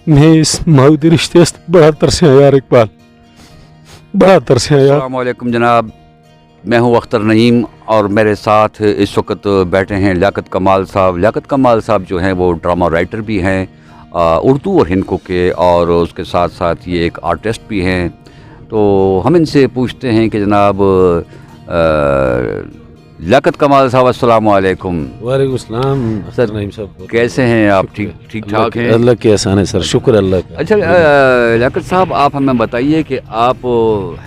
मैं इस माउदी रिश्ते से बड़ा तरसे हैं यार इकबाल, बड़ा तरसे हैं यार। अस्सलाम वालेकुम जनाब, मैं हूं अख्तर नईम और मेरे साथ इस वक्त बैठे हैं लियाकत कमाल साहब। लियाकत कमाल साहब जो हैं वो ड्रामा राइटर भी हैं, उर्दू और हिंदू के, और उसके साथ साथ ये एक आर्टिस्ट भी हैं। तो हम इनसे पूछते हैं कि जनाब लियाकत कमाल साहब, अस्सलाम वालेकुम। वालेकुम सलाम सर, नईम साहब कैसे हैं आप? ठीक ठाक हैं? अल्लाह के एहसान है सर, शुक्र अल्लाह का। अच्छा लियाकत साहब, आप हमें बताइए कि आप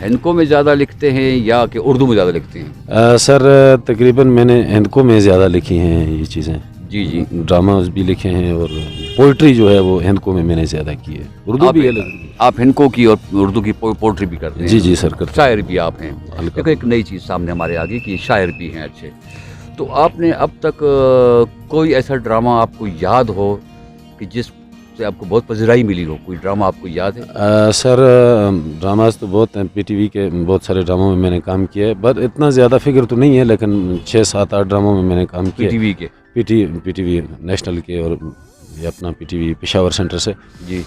हिंदू में ज़्यादा लिखते हैं या कि उर्दू में ज़्यादा लिखते हैं? सर तकरीबन मैंने हिंदू में ज़्यादा लिखी हैं ये चीज़ें। जी जी, ड्रामास भी लिखे हैं और पोइट्री जो है वो हिंदू में मैंने ज़्यादा की है। उर्दू भी है लेकिन आप हिंदू की और उर्दू की पोट्री भी करते हैं? जी जी सर, करते शायर भी आप हैं। हल्का। देखो, एक नई चीज़ सामने हमारे आगे कि शायर भी हैं अच्छे। तो आपने अब तक कोई ऐसा ड्रामा आपको याद हो कि जिससे आपको बहुत पज़राई मिली हो? कोई ड्रामा आपको याद है? सर ड्रामास तो बहुत हैं, पीटीवी के बहुत सारे ड्रामों में मैंने काम किया है, बट इतना ज़्यादा फिगर तो नहीं है, लेकिन 6-7-8 ड्रामों में मैंने काम किया है। पीटीवी के? पीटीवी नेशनल के और ये अपना पीटीवी पेशावर सेंटर से। जी।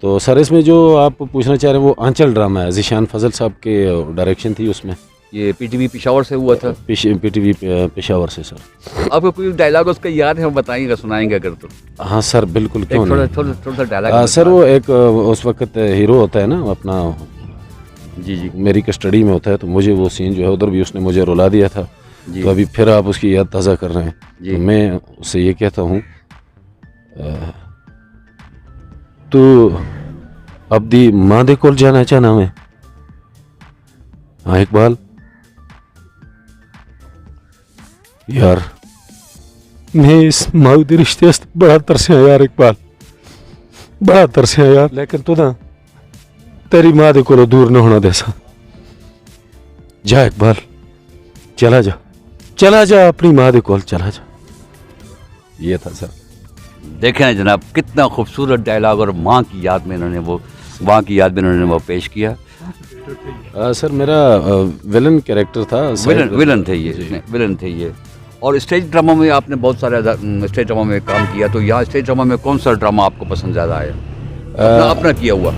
तो सर इसमें जो आप पूछना चाह रहे हैं वो आंचल ड्रामा है, ज़ीशान फजल साहब के डायरेक्शन थी उसमें। ये पीटीवी पेशावर से हुआ था? पीटीवी पेशावर से सर। आपको कोई डायलॉग उसका याद है? हम बताएंगे, सुनाएंगे अगर तो। हाँ सर बिल्कुल, क्यों थोड़ा नहीं। थोड़ा सा डायलॉग सर वो एक उस वक्त हीरो होता है ना अपना, जी जी मेरी कस्टडी में होता है, तो मुझे वो सीन जो है उधर भी उसने मुझे रुला दिया था। जी। तो अभी फिर आप उसकी याद ताज़ा कर रहे हैं। जी। तो मैं उससे ये कहता हूँ, तू अब दी माँ दे कोल जाना चाहना मैं? हाँ इकबाल यार, मैं इस माउदी रिश्ते से बड़ा तरसे हैं यार इकबाल, बड़ा तरसे हैं यार, लेकिन तू ना तेरी माँ दे कोलों दूर न होना दे सा। जा इकबाल, चला जा, चला जा अपनी माँ दे कोल, चला जा। ये था सर। देखें ना जनाब, कितना खूबसूरत डायलॉग, और माँ की याद में इन्होंने वो पेश किया। सर मेरा विलन कैरेक्टर था। विलन थे ये। और स्टेज ड्रामा में आपने बहुत सारे स्टेज ड्रामा में काम किया, तो यहाँ स्टेज ड्रामा में कौन सा ड्रामा आपको पसंद ज़्यादा आया अपना किया हुआ?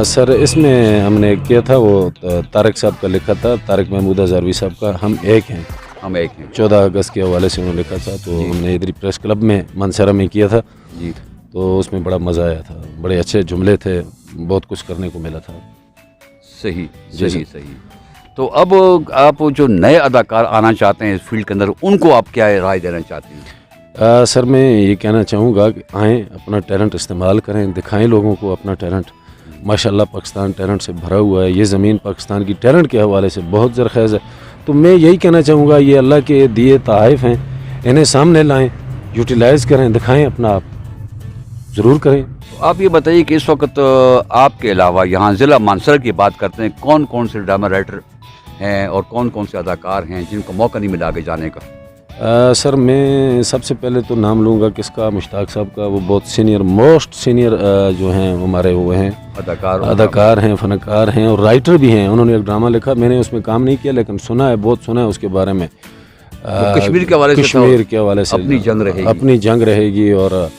सर इसमें हमने किया था वो तारक साहब का लिखा था, तारक महमूद हज़ारवी साहब का हम एक हैं। 14 अगस्त के हवाले से उन्होंने लिखा था, तो हमने इधर प्रेस क्लब में मनसरा में किया था जी। तो उसमें बड़ा मज़ा आया था, बड़े अच्छे जुमले थे, बहुत कुछ करने को मिला था। सही। तो अब आप जो नए अदाकार आना चाहते हैं इस फील्ड के अंदर, उनको आप क्या राय देना चाहते हैं? सर मैं ये कहना चाहूँगा कि आएँ, अपना टैलेंट इस्तेमाल करें, दिखाएं लोगों को अपना टैलेंट। माशाल्लाह पाकिस्तान टैलेंट से भरा हुआ है, ये ज़मीन पाकिस्तान की टैलेंट के हवाले से बहुत ज़रख़ेज़ है। तो मैं यही कहना चाहूँगा, ये अल्लाह के दिए तोहफ़े हैं, इन्हें सामने लाएँ, यूटिलाइज़ करें, दिखाएं अपना आप, ज़रूर करें। तो आप ये बताइए कि इस वक्त आपके अलावा यहाँ ज़िला मानसर की बात करते हैं, कौन कौन से ड्रामा राइटर हैं और कौन कौन से अदाकार हैं जिनको मौका नहीं मिला आगे जाने का? सर मैं सबसे पहले तो नाम लूँगा किसका, मुश्ताक साहब का। वो बहुत सीनियर, मोस्ट सीनियर जो हैं हमारे वो हैं अदाकार हैं, फ़नकार हैं और राइटर भी हैं। उन्होंने एक ड्रामा लिखा, मैंने उसमें काम नहीं किया लेकिन सुना है, बहुत सुना है उसके बारे में। कश्मीर के हवाले से अपनी जंग रहेगी और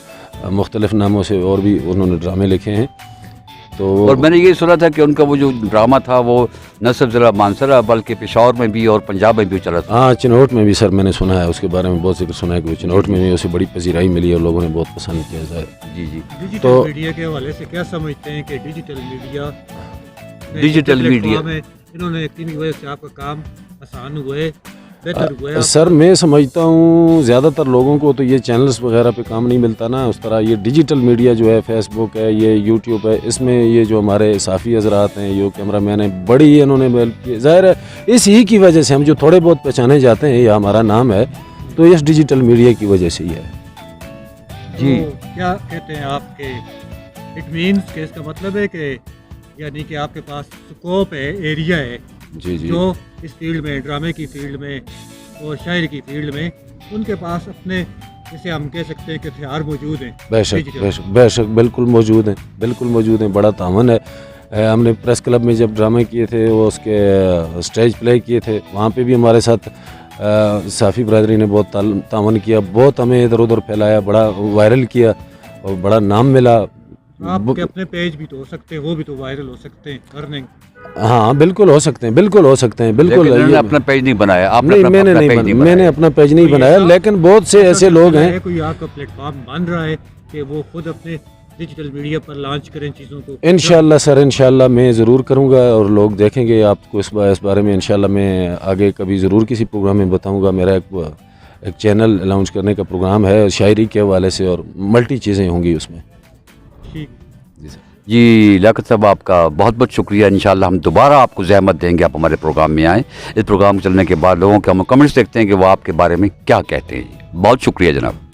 मुख्तलिफ नामों से और भी उन्होंने ड्रामे लिखे हैं। तो और मैंने ये सुना था कि उनका वो जो ड्रामा था वो न सिर्फ ज़िला मानसरा बल्कि पेशावर में भी और पंजाब में भी चला था। हाँ, चिनौट में भी सर मैंने सुना है, उसके बारे में बहुत जिक्र सुना है कि चिनौट में भी उसे बड़ी पजीराई मिली और लोगों ने बहुत पसंद किया सर। जी जी। डिजिटल मीडिया के हवाले से क्या समझते हैं कि डिजिटल मीडिया में इन्होंने किन वजह से आपका काम आसान हुए, बेहतर हुआ? सर मैं समझता हूँ ज़्यादातर लोगों को तो ये चैनल्स वगैरह पे काम नहीं मिलता ना, उस तरह ये डिजिटल मीडिया जो है, फेसबुक है, ये यूट्यूब है, इसमें ये जो हमारे साफ़ी हजरात हैं, ये कैमरा मैन है, बड़ी इन्होंने हेल्प की। ज़ाहिर है इसी की वजह से हम जो थोड़े बहुत पहचाने जाते हैं, या हमारा नाम है, तो इस डिजिटल मीडिया की वजह से ही है। जी। तो क्या कहते हैं आपके, इट मीन्स कि इसका मतलब है कि यानी कि आपके पास स्कोप है, एरिया है जी जी, जो इस फील्ड में, ड्रामे की फील्ड में और शायरी की फील्ड में, उनके पास अपने, जैसे हम कह सकते हैं कि हथियार मौजूद हैं। बेशक बिल्कुल मौजूद हैं, बड़ा तावन है। हमने प्रेस क्लब में जब ड्रामे किए थे, वो उसके स्टेज प्ले किए थे, वहाँ पे भी हमारे साथ साफ़ी बरदरी ने बहुत तावन किया, बहुत हमें इधर उधर फैलाया, बड़ा वायरल किया और बड़ा नाम मिला। آپ کے اپنے پیج بھی تو ہو سکتے ہیں, وہ بھی تو وائرل ہو سکتے ہیں, ارننگ. ہاں بالکل ہو سکتے ہیں, بالکل ہو سکتے ہیں, بالکل. لیکن انہوں نے اپنا پیج نہیں بنایا, آپ نے نہیں, اپنا میں نے اپنا پیج نہیں بنایا, لیکن بہت سے ایسے لوگ ہیں. کوئی آپ کا پلیٹ فارم بن رہا ہے کہ وہ خود اپنے ڈیجیٹل میڈیا پر لانچ کریں چیزوں کو؟ انشاءاللہ سر, انشاءاللہ میں ضرور کروں گا, اور لوگ دیکھیں گے آپ کو اس بارے میں. انشاءاللہ میں آگے کبھی ضرور کسی پروگرام میں بتاؤں گا. میرا ایک چینل لانچ کرنے کا پروگرام ہے شاعری کے حوالے سے, اور ملٹی چیزیں ہوں گی اس میں. ٹھیک. جی لیاقت صاحب, آپ کا بہت بہت شکریہ. انشاءاللہ ہم دوبارہ آپ کو زحمت دیں گے, آپ ہمارے پروگرام میں آئیں. اس پروگرام چلنے کے بعد لوگوں کے ہم کمنٹس دیکھتے ہیں کہ وہ آپ کے بارے میں کیا کہتے ہیں. بہت شکریہ جناب.